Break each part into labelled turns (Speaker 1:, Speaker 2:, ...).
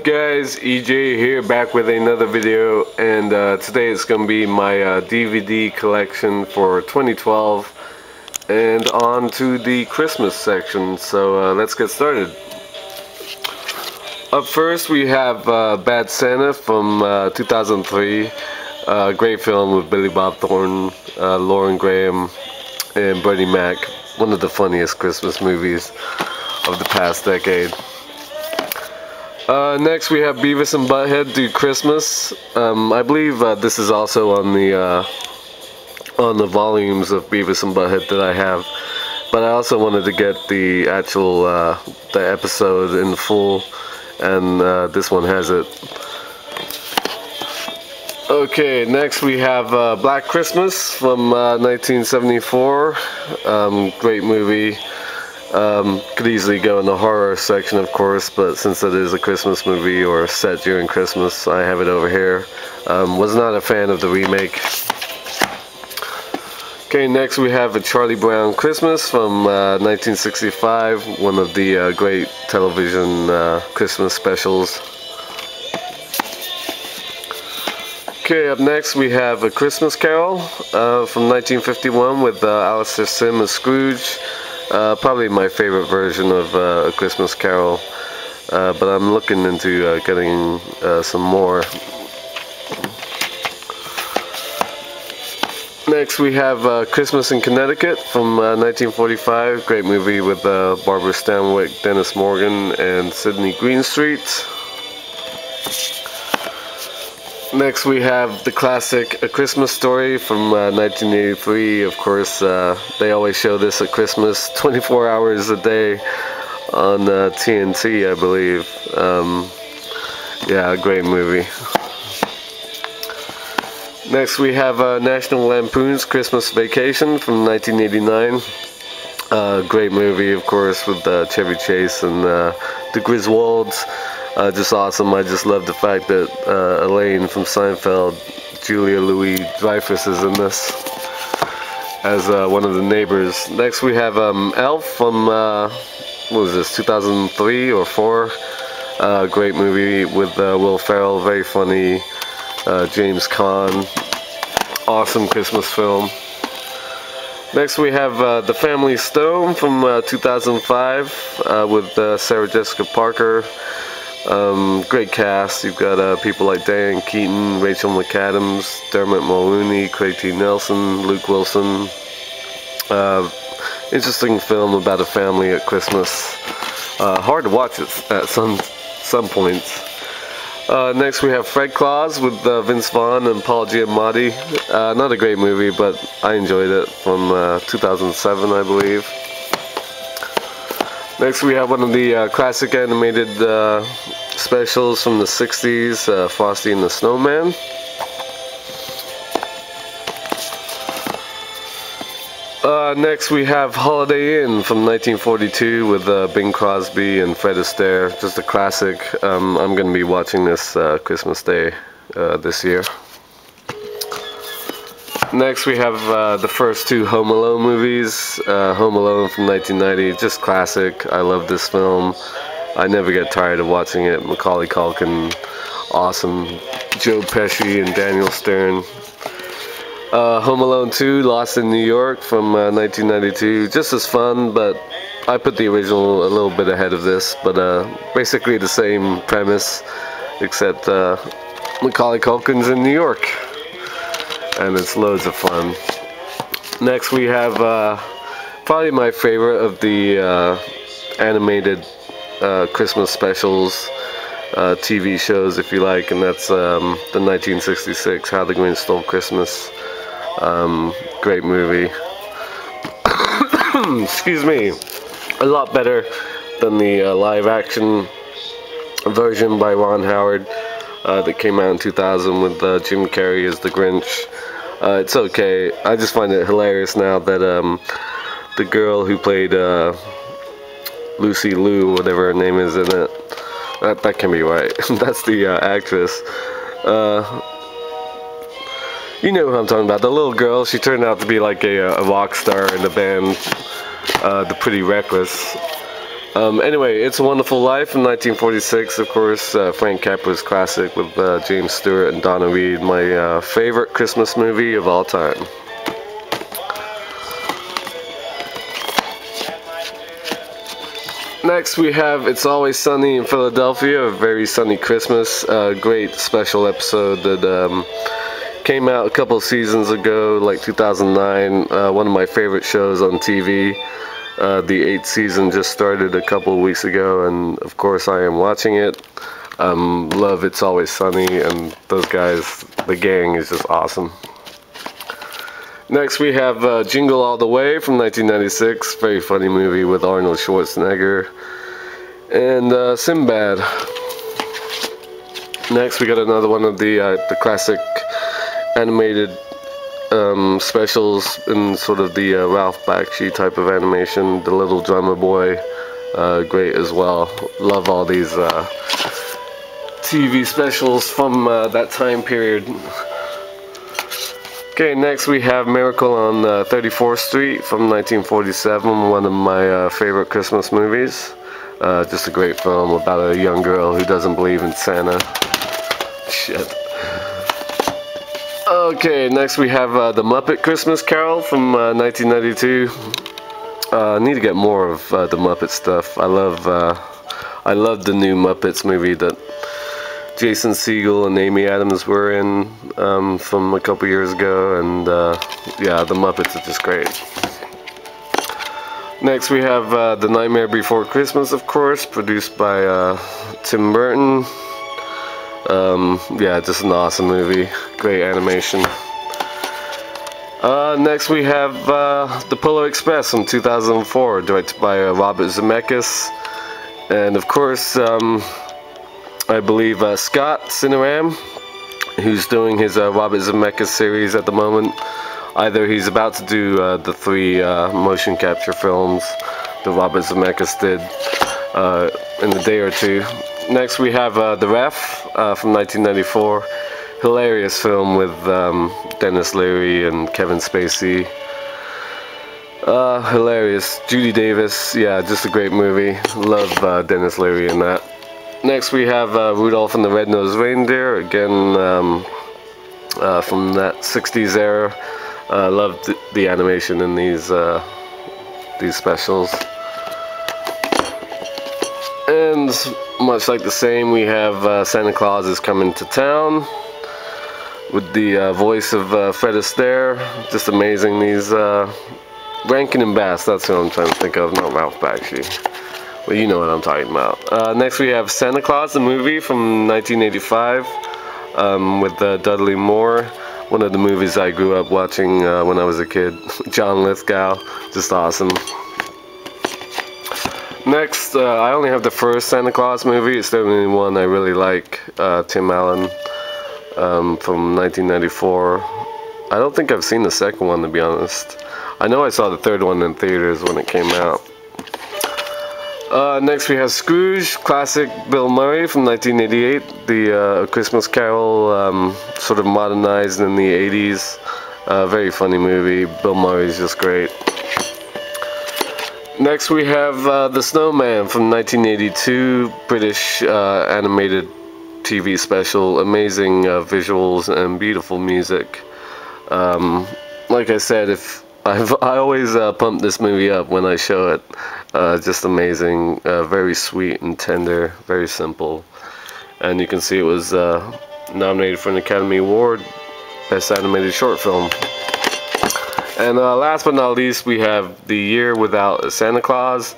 Speaker 1: up guys, EJ here, back with another video, and today it's going to be my DVD collection for 2012 and on to the Christmas section. So let's get started. Up first we have Bad Santa from 2003, great film with Billy Bob Thornton, Lauren Graham and Bernie Mac, one of the funniest Christmas movies of the past decade. Next we have Beavis and Butthead Do Christmas. I believe this is also on the volumes of Beavis and Butthead that I have, but I also wanted to get the actual the episode in full, and this one has it. Okay, next we have Black Christmas from 1974. Great movie. Could easily go in the horror section, of course, but since it is a Christmas movie or set during Christmas, I have it over here. Was not a fan of the remake. Okay, next we have A Charlie Brown Christmas from 1965, one of the great television Christmas specials. Okay, up next we have A Christmas Carol from 1951 with Alastair Sim as Scrooge. Probably my favorite version of A Christmas Carol, but I'm looking into getting some more. Next we have Christmas in Connecticut from 1945, great movie with Barbara Stanwyck, Dennis Morgan, and Sidney Greenstreet. Next we have the classic A Christmas Story from 1983. Of course, they always show this at Christmas, 24 hours a day on TNT, I believe. Yeah, a great movie. Next we have National Lampoon's Christmas Vacation from 1989. Great movie, of course, with Chevy Chase and the Griswolds. Just awesome. I just love the fact that Elaine from Seinfeld, Julia Louis-Dreyfus, is in this as one of the neighbors. Next we have Elf from, what was this, 2003 or 4? Great movie with Will Ferrell, very funny. James Caan, awesome Christmas film. Next we have The Family Stone from 2005 with Sarah Jessica Parker. Great cast. You've got people like Diane Keaton, Rachel McAdams, Dermot Mulroney, Craig T. Nelson, Luke Wilson. Interesting film about a family at Christmas. Hard to watch it at some points. Next we have Fred Claus with Vince Vaughn and Paul Giamatti. Not a great movie, but I enjoyed it, from 2007, I believe. Next we have one of the classic animated specials from the 60s, Frosty and the Snowman. Next we have Holiday Inn from 1942 with Bing Crosby and Fred Astaire. Just a classic. I'm going to be watching this Christmas Day this year. Next we have the first two Home Alone movies. Home Alone from 1990, just classic. I love this film. I never get tired of watching it. Macaulay Culkin, awesome. Joe Pesci and Daniel Stern. Home Alone 2, Lost in New York from 1992, just as fun, but I put the original a little bit ahead of this, but basically the same premise, except Macaulay Culkin's in New York, and it's loads of fun. Next we have probably my favorite of the animated Christmas specials, TV shows if you like, and that's the 1966 How the Grinch Stole Christmas. Great movie. Excuse me. A lot better than the live action version by Ron Howard that came out in 2000 with Jim Carrey as the Grinch. It's okay. I just find it hilarious now that the girl who played Lucy Liu, whatever her name is in it, that can be right. That's the actress. You know who I'm talking about. The little girl, she turned out to be like a rock star in the band, The Pretty Reckless. Anyway, It's a Wonderful Life in 1946, of course, Frank Capra's classic with James Stewart and Donna Reed, my favorite Christmas movie of all time. Next we have It's Always Sunny in Philadelphia, a very sunny Christmas, great special episode that came out a couple seasons ago, like 2009, one of my favorite shows on TV. The 8th season just started a couple of weeks ago, and of course I am watching it. Love It's Always Sunny, and those guys, the gang, is just awesome. Next we have Jingle All the Way from 1996, very funny movie with Arnold Schwarzenegger, and Sinbad. Next we got another one of the classic animated specials in sort of the Ralph Bakshi type of animation, The Little Drummer Boy, great as well. Love all these TV specials from that time period. Okay, next we have Miracle on 34th Street from 1947, one of my favorite Christmas movies. Just a great film about a young girl who doesn't believe in Santa. Shit. Okay, next we have The Muppet Christmas Carol from 1992. I need to get more of the Muppet stuff. I love the new Muppets movie that Jason Segel and Amy Adams were in from a couple years ago, and yeah, the Muppets are just great. Next we have The Nightmare Before Christmas, of course, produced by Tim Burton. Yeah, just an awesome movie, great animation. Next we have The Polar Express from 2004, directed by Robert Zemeckis, and of course I believe Scott Sinaram, who's doing his Robert Zemeckis series at the moment. Either he's about to do the 3 motion capture films that Robert Zemeckis did in a day or two. Next we have The Ref from 1994, hilarious film with Dennis Leary and Kevin Spacey. Hilarious. Judy Davis, yeah, just a great movie. Love Dennis Leary in that. Next we have Rudolph and the Red-Nosed Reindeer, again from that 60s era. Love the animation in these specials. And much like the same, we have Santa Claus is Coming to Town with the voice of Fred Astaire. Just amazing. These Rankin and Bass, that's who I'm trying to think of, not Ralph Bakshi. Well, you know what I'm talking about. Next we have Santa Claus, the movie from 1985 with Dudley Moore. One of the movies I grew up watching when I was a kid. John Lithgow, just awesome. Next, I only have the first Santa Claus movie. It's the only one I really like. Tim Allen from 1994. I don't think I've seen the second one, to be honest. I know I saw the third one in theaters when it came out. Next we have Scrooge, classic Bill Murray from 1988, the Christmas Carol, sort of modernized in the 80s. Very funny movie. Bill Murray's just great. Next we have The Snowman from 1982, British animated TV special. Amazing visuals and beautiful music. Like I said, I always pump this movie up when I show it. Just amazing, very sweet and tender, very simple. And you can see it was nominated for an Academy Award, Best Animated Short Film. And last but not least, we have The Year Without a Santa Claus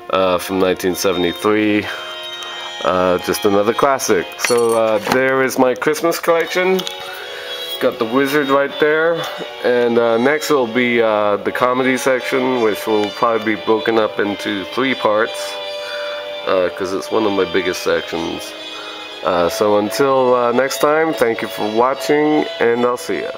Speaker 1: from 1973. Just another classic. So there is my Christmas collection. Got The Wizard right there, and next will be the comedy section, which will probably be broken up into 3 parts because it's one of my biggest sections. So until next time, thank you for watching, and I'll see ya.